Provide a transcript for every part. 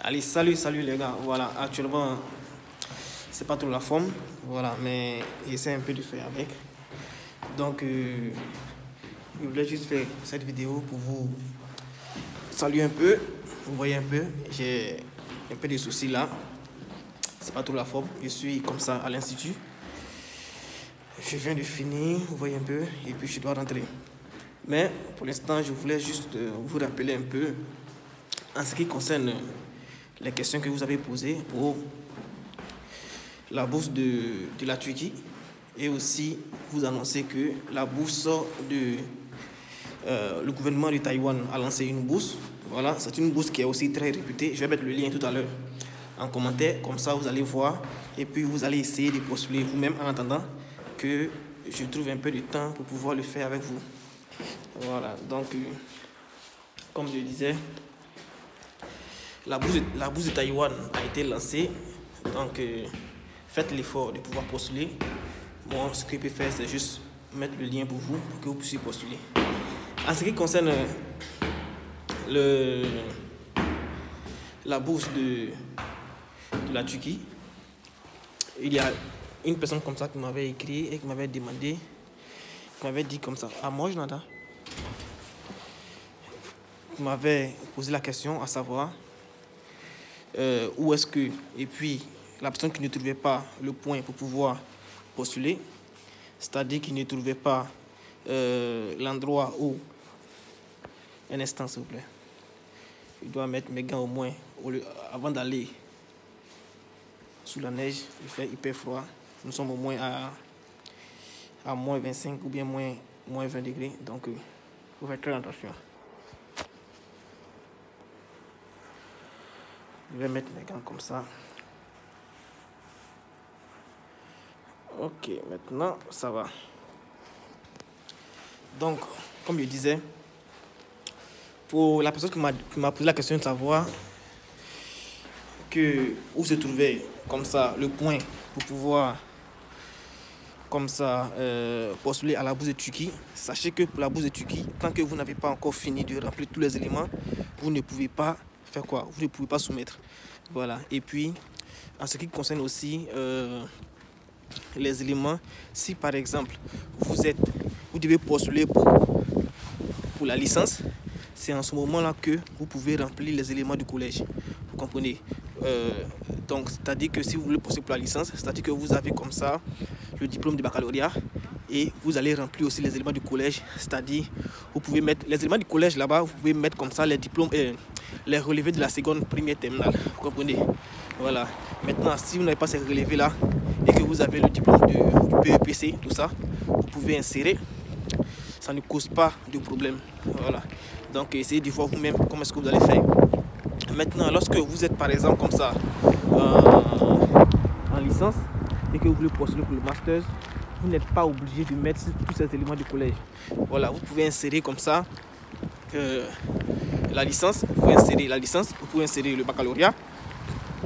Allez, salut les gars. Voilà, actuellement, c'est pas trop la forme. Voilà, mais j'essaie un peu de faire avec. Donc, je voulais juste faire cette vidéo pour vous saluer un peu. Vous voyez un peu, j'ai un peu de soucis là. C'est pas trop la forme. Je suis comme ça à l'institut. Je viens de finir, vous voyez un peu, et puis je dois rentrer. Mais pour l'instant, je voulais juste vous rappeler un peu en ce qui concerne les questions que vous avez posées pour la bourse de la Turquie et aussi vous annoncer que la bourse le gouvernement de Taïwan a lancé une bourse. Voilà, c'est une bourse qui est aussi très réputée. Je vais mettre le lien tout à l'heure en commentaire, comme ça vous allez voir et puis vous allez essayer de postuler vous-même en attendant que je trouve un peu de temps pour pouvoir le faire avec vous. Voilà, donc comme je disais, la bourse de Taïwan a été lancée, donc faites l'effort de pouvoir postuler. Bon, ce que je peux faire, c'est juste mettre le lien pour vous, pour que vous puissiez postuler. En ce qui concerne la bourse de la Turquie, il y a une personne comme ça qui m'avait écrit et qui m'avait demandé, qui m'avait dit comme ça, à moi Jonathan, qui m'avait posé la question à savoir où est-ce que, et puis la personne qui ne trouvait pas le point pour pouvoir postuler, c'est-à-dire qu'il ne trouvait pas l'endroit où, un instant s'il vous plaît, je dois mettre mes gants au moins avant d'aller sous la neige, il fait hyper froid, nous sommes au moins à moins 25 ou bien moins 20 degrés, donc il faut faire très attention. Je vais mettre mes gants comme ça. Ok, maintenant ça va. Donc, comme je disais, pour la personne qui m'a posé la question de savoir où se trouvait comme ça le point pour pouvoir comme ça postuler à la bourse de Turquie, sachez que pour la bourse de Turquie, tant que vous n'avez pas encore fini de remplir tous les éléments, vous ne pouvez pas faire quoi? Vous ne pouvez pas soumettre. Voilà. Et puis, en ce qui concerne aussi les éléments, si par exemple vous devez postuler pour la licence, c'est en ce moment-là que vous pouvez remplir les éléments du collège. Vous comprenez? Donc, c'est-à-dire que si vous voulez postuler pour la licence, c'est-à-dire que vous avez comme ça le diplôme de baccalauréat et vous allez remplir aussi les éléments du collège, c'est-à-dire vous pouvez mettre les éléments du collège là-bas, vous pouvez mettre comme ça les diplômes, les relevés de la seconde, première, terminale. Vous comprenez? Voilà. Maintenant, si vous n'avez pas ces relevés là et que vous avez le diplôme du PEPC, tout ça, vous pouvez insérer. Ça ne cause pas de problème. Voilà. Donc, essayez de voir vous-même comment est-ce que vous allez faire. Maintenant, lorsque vous êtes par exemple comme ça en licence et que vous voulez postuler pour le master, vous n'êtes pas obligé de mettre tous ces éléments du collège. Voilà, vous pouvez insérer comme ça la licence, vous pouvez insérer la licence, vous pouvez insérer le baccalauréat.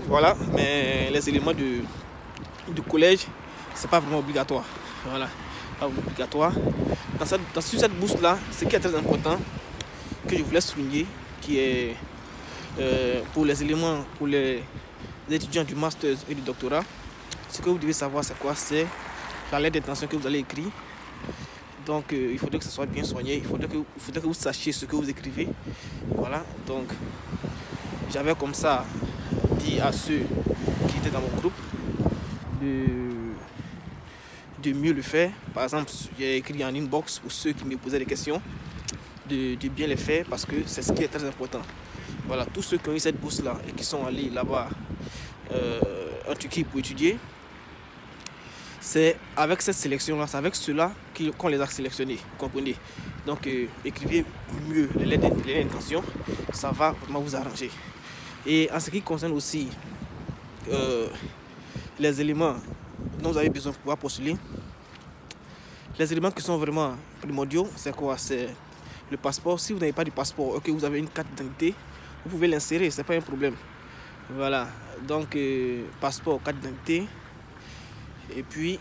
Voilà, mais les éléments du collège, c'est pas vraiment obligatoire. Voilà, pas obligatoire. Sur cette bourse-là, ce qui est très important, que je voulais souligner, qui est pour les éléments, pour les étudiants du master et du doctorat, ce que vous devez savoir, c'est quoi? C'est la lettre d'intention que vous allez écrire. Donc, il faudrait que ce soit bien soigné. Il faudrait que vous sachiez ce que vous écrivez. Voilà, donc, j'avais comme ça dit à ceux qui étaient dans mon groupe de mieux le faire. Par exemple, j'ai écrit en inbox pour ceux qui me posaient des questions de bien les faire parce que c'est ce qui est très important. Voilà, tous ceux qui ont eu cette bourse-là et qui sont allés là-bas en Turquie pour étudier, c'est avec cette sélection-là, c'est avec ceux-là qu'on les a sélectionnés, vous comprenez? Donc, écrivez mieux les lettres d'intention, ça va vraiment vous arranger. Et en ce qui concerne aussi les éléments dont vous avez besoin pour pouvoir postuler, les éléments qui sont vraiment primordiaux, c'est quoi? C'est le passeport. Si vous n'avez pas de passeport, ok, vous avez une carte d'identité, vous pouvez l'insérer, c'est pas un problème. Voilà, donc passeport, carte d'identité, et puis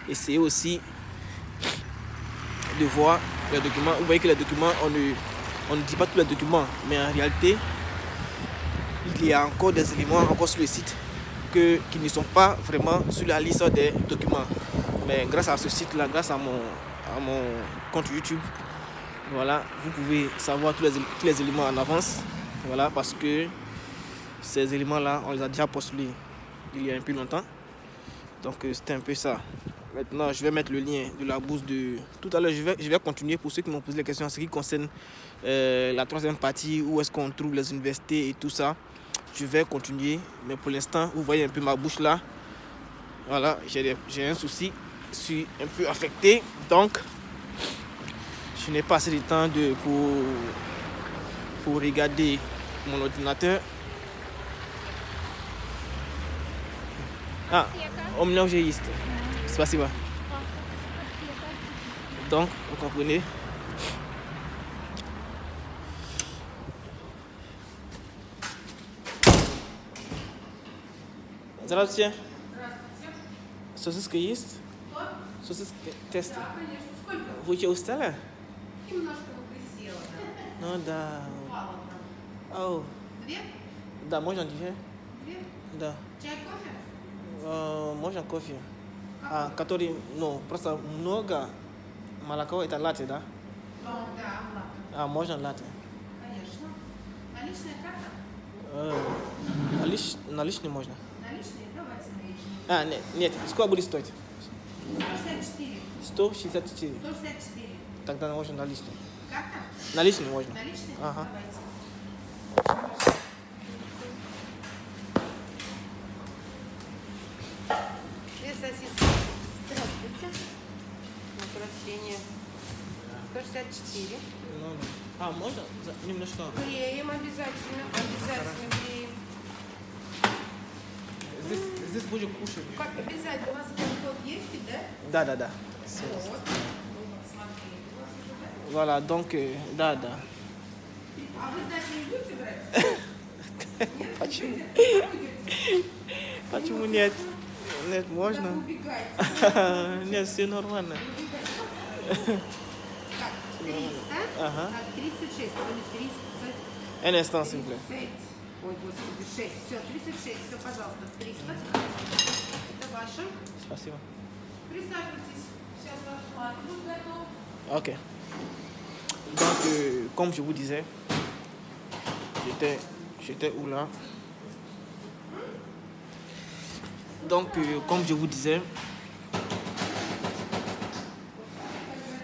essayez aussi de voir les documents. Vous voyez que les documents, on ne dit pas tous les documents, mais en réalité, il y a encore des éléments encore sur le site qui ne sont pas vraiment sur la liste des documents. Mais grâce à ce site-là, grâce à mon compte YouTube, voilà, vous pouvez savoir tous les éléments en avance. Voilà, parce que ces éléments-là, on les a déjà postulés il y a un peu longtemps. Donc c'était un peu ça. Maintenant, je vais mettre le lien de la bourse de... Tout à l'heure, je vais continuer pour ceux qui m'ont posé les questions en ce qui concerne la troisième partie, où est-ce qu'on trouve les universités et tout ça. Je vais continuer, mais pour l'instant, vous voyez un peu ma bouche là. Voilà, j'ai un souci, je suis un peu affecté, donc je n'ai pas assez de temps pour regarder mon ordinateur. Ah, у меня уже есть. Спасибо. Donc, vous comprenez. Здравствуйте. Здравствуйте. Сосиска есть? Что? Сосиска тест. Да, конечно. Сколько? Вы что, устали? Немножко присела, да. Ну да. Упала там. Оу. 2? Да, можно две? 2? Да. Чай, кофе? Можно кофе. Который, ну, просто много молока, это латте, да? Да, ладно. Можно латте. Конечно. Наличная карта? Наличный можно. Наличные? Давайте наличные. Нет, сколько будет стоить? 164. 164. 164. Тогда можно наличный. Карта? Наличный можно. Наличные? Ага. Давайте. Две сосиски. Здравствуйте. На прощение. 164. Ну, да. Можно немножко? Клеим обязательно. Обязательно клеим. Здесь будем кушать. Как обязательно? У вас код есть, да? Да. Вот. Смотрели. У вас уже, да? Voilà, donc, да. А вы сдачи не будете брать? Нет? Почему? Будете? Почему нет? Нет, Куда можно. вы убегаете? Нет, все нормально. Так, 300. Ага. Так, 36. Или 30. Un instant, s'il vous plaît. 30. Ой, господи, 6. Все, 36. Все, пожалуйста, 300. Это ваше. Спасибо. Присаживайтесь. Сейчас ваш план будет готов. Ok. Donc, comme je vous disais, j'étais où là? Donc, comme je vous disais,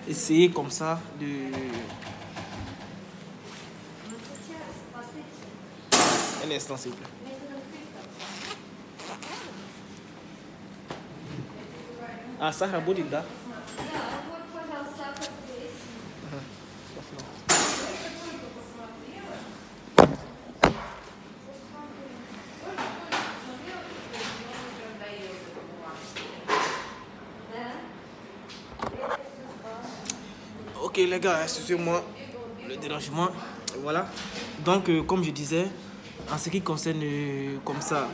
essayez comme ça de... Un instant, s'il vous plaît. Ah, Sahra будет, да? Ok les gars, excusez-moi le dérangement. Voilà. Donc comme je disais, en ce qui concerne comme ça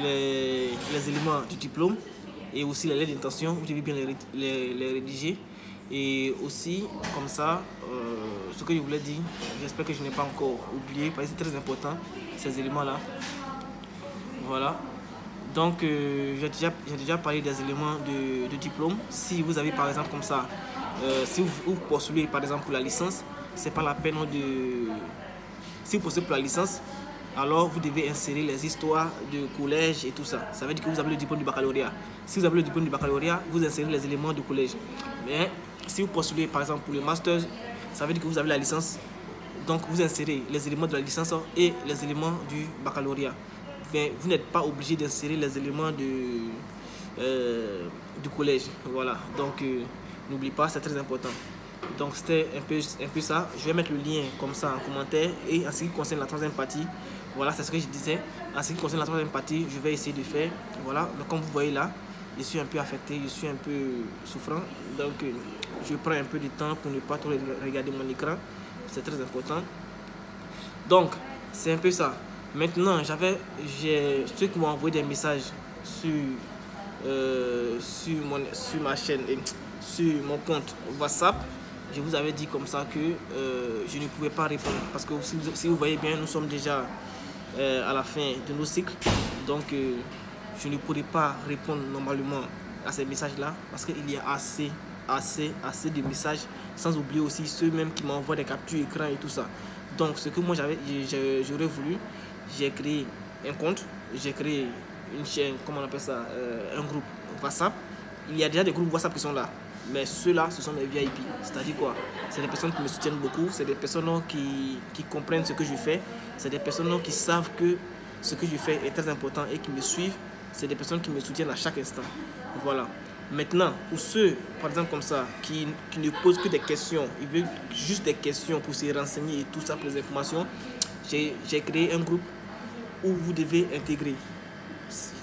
les éléments du diplôme et aussi les lettres d'intention, vous devez bien les rédiger. Et aussi comme ça, ce que je voulais dire, j'espère que je n'ai pas encore oublié parce que c'est très important ces éléments-là. Voilà. Donc j'ai déjà parlé des éléments de diplôme. Si vous avez par exemple comme ça, si vous postulez par exemple pour la licence, c'est pas la peine de... Si vous postulez pour la licence, alors vous devez insérer les histoires de collège et tout ça. Ça veut dire que vous avez le diplôme du baccalauréat. Si vous avez le diplôme du baccalauréat, vous insérez les éléments du collège. Mais si vous postulez par exemple pour le master, ça veut dire que vous avez la licence. Donc vous insérez les éléments de la licence et les éléments du baccalauréat. Mais vous n'êtes pas obligé d'insérer les éléments du collège. Voilà. Donc n'oublie pas, c'est très important. Donc c'était un peu ça. Je vais mettre le lien comme ça en commentaire. Et en ce qui concerne la troisième partie, voilà, c'est ce que je disais. En ce qui concerne la troisième partie, je vais essayer de faire. Voilà, donc comme vous voyez là, je suis un peu affecté, je suis un peu souffrant. Donc je prends un peu de temps pour ne pas trop regarder mon écran. C'est très important. Donc c'est un peu ça. Maintenant, j'ai ceux qui m'ont envoyé des messages sur ma chaîne et sur mon compte WhatsApp. Je vous avais dit comme ça que je ne pouvais pas répondre parce que si vous voyez bien, nous sommes déjà à la fin de nos cycles. Donc, je ne pourrai pas répondre normalement à ces messages-là parce qu'il y a assez de messages, sans oublier aussi ceux-mêmes qui m'envoient des captures écran et tout ça. Donc, ce que moi j'aurais voulu, j'ai créé un compte, j'ai créé une chaîne, comment on appelle ça, un groupe WhatsApp. Il y a déjà des groupes WhatsApp qui sont là, mais ceux-là, ce sont mes VIP. C'est-à-dire quoi? C'est des personnes qui me soutiennent beaucoup, c'est des personnes qui comprennent ce que je fais, c'est des personnes qui savent que ce que je fais est très important et qui me suivent. C'est des personnes qui me soutiennent à chaque instant. Voilà. Maintenant, pour ceux, par exemple comme ça, qui ne posent que des questions, ils veulent juste des questions pour se renseigner et tout ça, pour les informations, j'ai créé un groupe où vous devez intégrer.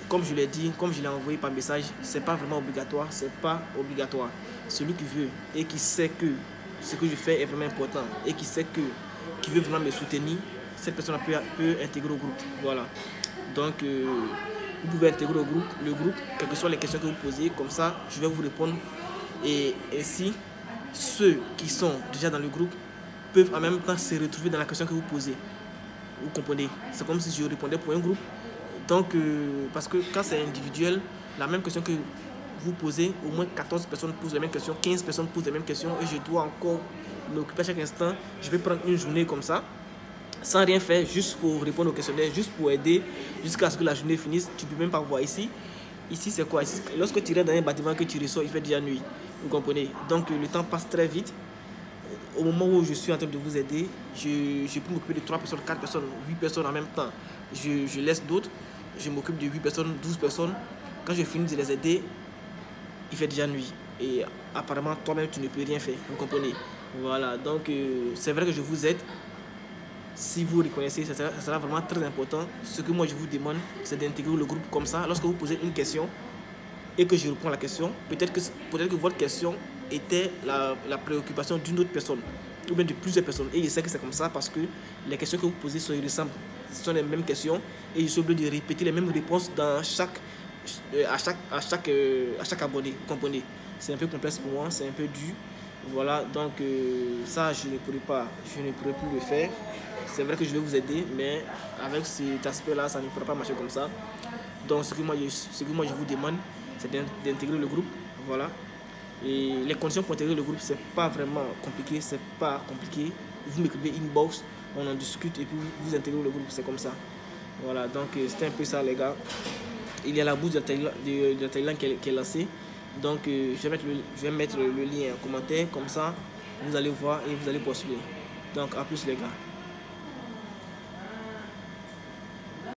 Comme je l'ai dit, comme je l'ai envoyé par message, c'est pas vraiment obligatoire, c'est pas obligatoire. Celui qui veut et qui sait que ce que je fais est vraiment important et qui veut vraiment me soutenir, cette personne peut intégrer au groupe. Voilà. Donc, vous pouvez intégrer le groupe, quelles que soient les questions que vous posez, comme ça, je vais vous répondre. Et ainsi, ceux qui sont déjà dans le groupe peuvent en même temps se retrouver dans la question que vous posez. Vous comprenez? C'est comme si je répondais pour un groupe. Donc, parce que quand c'est individuel, la même question que vous posez, au moins 14 personnes posent les mêmes questions, 15 personnes posent les mêmes questions, et je dois encore m'occuper à chaque instant. Je vais prendre une journée comme ça, sans rien faire, juste pour répondre aux questionnaires, juste pour aider, jusqu'à ce que la journée finisse. Tu ne peux même pas voir ici. Ici, c'est quoi? Ici, lorsque tu rentres dans un bâtiment que tu ressors, il fait déjà nuit. Vous comprenez? Donc, le temps passe très vite. Au moment où je suis en train de vous aider, je peux m'occuper de 3 personnes, 4 personnes, 8 personnes en même temps. Je laisse d'autres. Je m'occupe de 8 personnes, 12 personnes. Quand je finis de les aider, il fait déjà nuit. Et apparemment, toi-même, tu ne peux rien faire. Vous comprenez? Voilà. Donc, c'est vrai que je vous aide. Si vous reconnaissez, ça sera vraiment très important. Ce que moi, je vous demande, c'est d'intégrer le groupe comme ça. Lorsque vous posez une question et que je réponds à la question, peut-être que votre question était la préoccupation d'une autre personne ou bien de plusieurs personnes. Et je sais que c'est comme ça parce que les questions que vous posez se ressemblent. Ce sont les mêmes questions et je suis obligé de répéter les mêmes réponses dans à chaque abonné. Vous comprenez? C'est un peu complexe pour moi, c'est un peu dur. Voilà, donc ça, je ne pourrais plus le faire. C'est vrai que je vais vous aider, mais avec cet aspect-là, ça ne pourra pas marcher comme ça. Donc, ce que moi je vous demande, c'est d'intégrer le groupe. Voilà. Et les conditions pour intégrer le groupe, c'est pas vraiment compliqué, c'est pas compliqué. Vous m'écrivez inbox, on en discute et puis vous intégrez le groupe, c'est comme ça. Voilà, donc c'était un peu ça, les gars. Il y a la bourse de Thaïlande qui est lancée. Donc, je vais mettre le lien en commentaire, comme ça, vous allez voir et vous allez postuler. Donc, à plus, les gars.